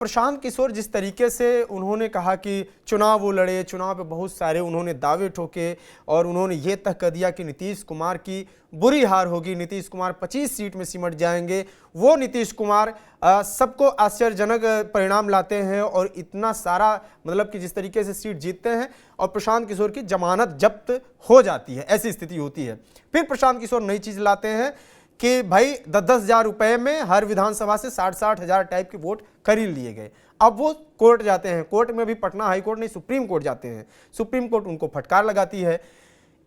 प्रशांत किशोर जिस तरीके से उन्होंने कहा कि चुनाव वो लड़े, चुनाव पे बहुत सारे उन्होंने दावे ठोके और उन्होंने ये तक कह दिया कि नीतीश कुमार की बुरी हार होगी, नीतीश कुमार 25 सीट में सिमट जाएंगे। वो नीतीश कुमार सबको आश्चर्यजनक परिणाम लाते हैं और इतना सारा मतलब कि जिस तरीके से सीट जीतते हैं और प्रशांत किशोर की जमानत जब्त हो जाती है, ऐसी स्थिति होती है। फिर प्रशांत किशोर नई चीज़ लाते हैं कि भाई 10-10 हज़ार रुपए में हर विधानसभा से 60-60 हज़ार टाइप के वोट खरीद लिए गए। अब वो कोर्ट जाते हैं, कोर्ट में भी पटना हाई कोर्ट नहीं सुप्रीम कोर्ट जाते हैं, सुप्रीम कोर्ट उनको फटकार लगाती है।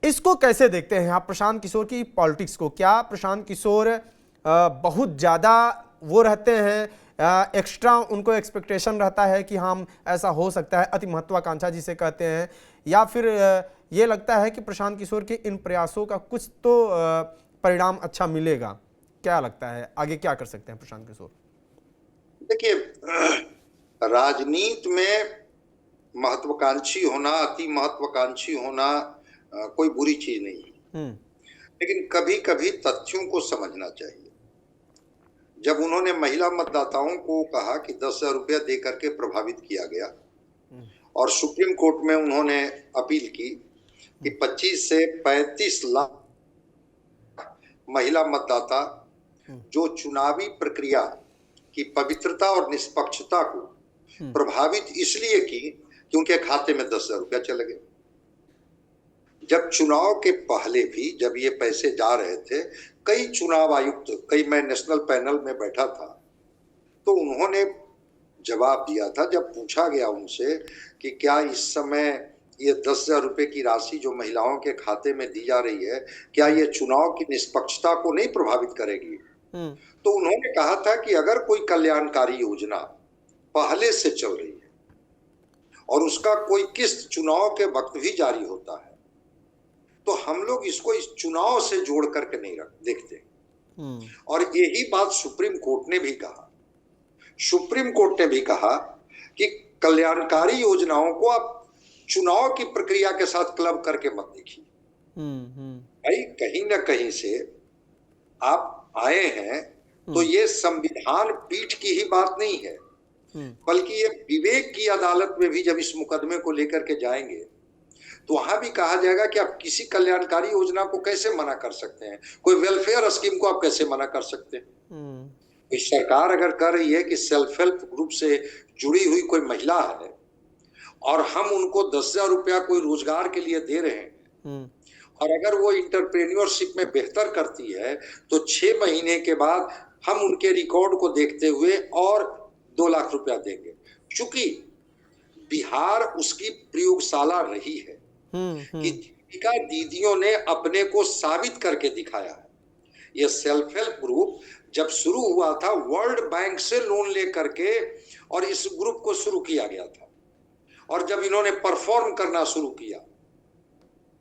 इसको कैसे देखते हैं आप प्रशांत किशोर की पॉलिटिक्स को? क्या प्रशांत किशोर बहुत ज़्यादा वो रहते हैं, एक्स्ट्रा उनको एक्सपेक्टेशन रहता है कि हम ऐसा हो सकता है, अति महत्वाकांक्षा जिसे कहते हैं, या फिर ये लगता है कि प्रशांत किशोर के इन प्रयासों का कुछ तो परिणाम अच्छा मिलेगा? क्या लगता है आगे क्या कर सकते हैं प्रशांत किशोर? देखिए, राजनीति में महत्वाकांक्षी होना, अति महत्वाकांक्षी होना कोई बुरी चीज नहीं है, लेकिन कभी कभी तथ्यों को समझना चाहिए। जब उन्होंने महिला मतदाताओं को कहा कि 10,000 रुपया दे करके प्रभावित किया गया और सुप्रीम कोर्ट में उन्होंने अपील की कि 25 से 35 लाख महिला मतदाता जो चुनावी प्रक्रिया की पवित्रता और निष्पक्षता को प्रभावित इसलिए की कि उनके खाते में 10,000 रुपया चले गए। जब चुनाव के पहले भी जब ये पैसे जा रहे थे, कई चुनाव आयुक्त, मैं नेशनल पैनल में बैठा था, तो उन्होंने जवाब दिया था जब पूछा गया उनसे कि क्या इस समय ये 10,000 रुपए की राशि जो महिलाओं के खाते में दी जा रही है, क्या ये चुनाव की निष्पक्षता को नहीं प्रभावित करेगी? तो उन्होंने कहा था कि अगर कोई कल्याणकारी योजना पहले से चल रही है और उसका कोई किस्त चुनाव के वक्त भी जारी होता है, तो हम लोग इसको इस चुनाव से जोड़ करके नहीं देखते। और यही बात सुप्रीम कोर्ट ने भी कहा। सुप्रीम कोर्ट ने भी कहा कि कल्याणकारी योजनाओं को आप चुनाव की प्रक्रिया के साथ क्लब करके मत देखिए। भाई कहीं ना कहीं से आप आए हैं तो ये संविधान पीठ की ही बात नहीं है, बल्कि ये विवेक की अदालत में भी जब इस मुकदमे को लेकर के जाएंगे तो वहां भी कहा जाएगा कि आप किसी कल्याणकारी योजना को कैसे मना कर सकते हैं, कोई वेलफेयर स्कीम को आप कैसे मना कर सकते हैं। सरकार अगर कर रही है कि सेल्फ हेल्प ग्रुप से जुड़ी हुई कोई महिला है और हम उनको 10,000 रुपया कोई रोजगार के लिए दे रहे हैं और अगर वो इंटरप्रेन्योरशिप में बेहतर करती है तो 6 महीने के बाद हम उनके रिकॉर्ड को देखते हुए और 2 लाख रुपया देंगे। चूंकि बिहार उसकी प्रयोगशाला रही है कि दीपिका दीदियों ने अपने को साबित करके दिखाया है। यह सेल्फ हेल्प ग्रुप जब शुरू हुआ था वर्ल्ड बैंक से लोन लेकर के और इस ग्रुप को शुरू किया गया था, और जब इन्होंने परफॉर्म करना शुरू किया,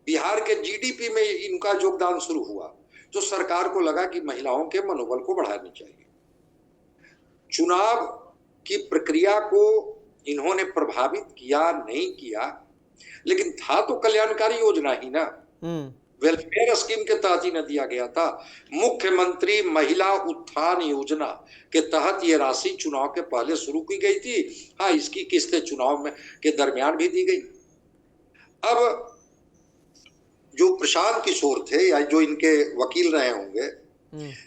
बिहार के जीडीपी में इनका योगदान शुरू हुआ, तो सरकार को लगा कि महिलाओं के मनोबल को बढ़ानी चाहिए। चुनाव की प्रक्रिया को इन्होंने प्रभावित किया नहीं किया, लेकिन था तो कल्याणकारी योजना ही ना, वेलफेयर स्कीम के तहत ही न दिया गया था। मुख्यमंत्री महिला उत्थान योजना के तहत ये राशि चुनाव के पहले शुरू की गई थी। हाँ, इसकी किस्तें चुनाव में के दरमियान भी दी गई। अब जो प्रशांत किशोर थे या जो इनके वकील रहे होंगे,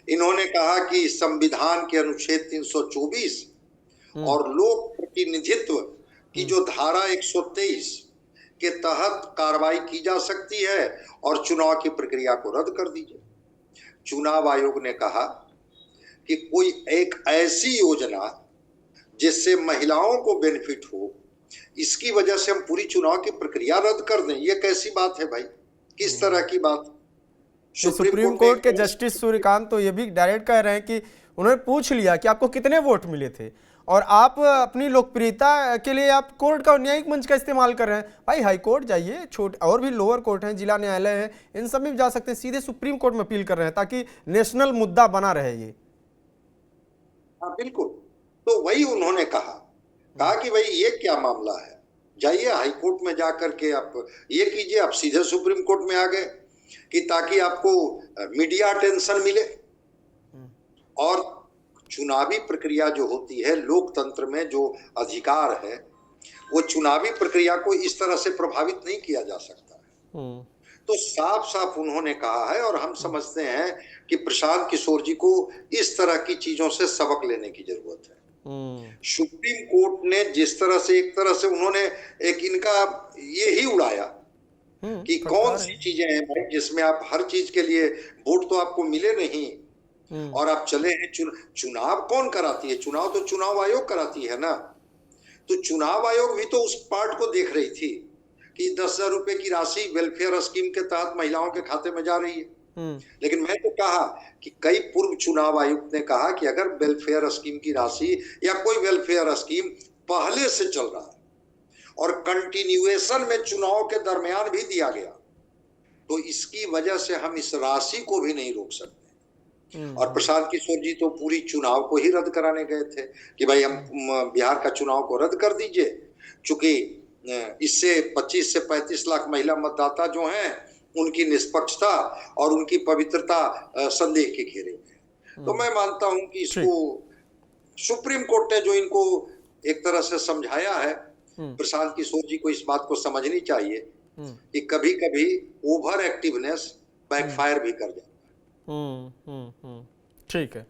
इन्होंने कहा कि संविधान के अनुच्छेद 324 और लोक प्रतिनिधित्व की जो धारा 123 के तहत कार्रवाई की जा सकती है और चुनाव की प्रक्रिया को रद्द कर दीजिए। चुनाव आयोग ने कहा कि कोई एक ऐसी योजना जिससे महिलाओं को बेनिफिट हो, इसकी वजह से हम पूरी चुनाव की प्रक्रिया रद्द कर दें, ये कैसी बात है भाई? किस तरह की बात? सुप्रीम कोर्ट के जस्टिस सूर्यकांत तो ये भी डायरेक्ट कह रहे हैं कि उन्होंने पूछ लिया कि आपको कितने वोट मिले थे और आप अपनी लोकप्रियता के लिए आप कोर्ट का न्यायिक मंच का इस्तेमाल कर रहे हैं। भाई हाई कोर्ट जाइए, छोटे और भी लोअर कोर्ट हैं, जिला न्यायालय है, इन सब में भी जा सकते हैं, सीधे सुप्रीम कोर्ट में अपील कर रहे हैं ताकि नेशनल मुद्दा बना रहे ये। हाँ बिल्कुल, तो वही उन्होंने कहा कि भाई ये क्या मामला है, जाइए हाई कोर्ट में जाकर के आप ये कीजिए। आप सीधे सुप्रीम कोर्ट में आ गए कि ताकि आपको मीडिया अटेंशन मिले और चुनावी प्रक्रिया जो होती है, लोकतंत्र में जो अधिकार है, वो चुनावी प्रक्रिया को इस तरह से प्रभावित नहीं किया जा सकता। तो साफ साफ उन्होंने कहा है, और हम समझते हैं कि प्रशांत किशोर जी को इस तरह की चीजों से सबक लेने की जरूरत है। सुप्रीम कोर्ट ने जिस तरह से, एक तरह से उन्होंने एक इनका ये ही उड़ाया कि कौन सी चीजें हैं भाई जिसमें आप हर चीज के लिए वोट तो आपको मिले नहीं और आप चले हैं। चुनाव कौन कराती है? चुनाव तो चुनाव आयोग कराती है ना। तो चुनाव आयोग भी तो उस पार्ट को देख रही थी कि 10,000 रुपए की राशि वेलफेयर स्कीम के तहत महिलाओं के खाते में जा रही है। लेकिन मैं तो कहा कि कई पूर्व चुनाव आयुक्त ने कहा कि अगर वेलफेयर स्कीम की राशि या कोई वेलफेयर स्कीम पहले से चल रहा है और कंटिन्यूएशन में चुनाव के दरमियान भी दिया गया, तो इसकी वजह से हम इस राशि को भी नहीं रोक सकते। और प्रशांत किशोर जी तो पूरी चुनाव को ही रद्द कराने गए थे कि भाई हम बिहार का चुनाव को रद्द कर दीजिए, चूंकि इससे 25 से 35 लाख महिला मतदाता जो हैं उनकी निष्पक्षता और उनकी पवित्रता संदेह के घेरे में है। तो मैं मानता हूं कि इसको सुप्रीम कोर्ट ने जो इनको एक तरह से समझाया है, प्रशांत किशोर जी को इस बात को समझनी चाहिए कि कभी कभी ओवर एक्टिवनेस बैकफायर भी कर जाता है। ठीक है।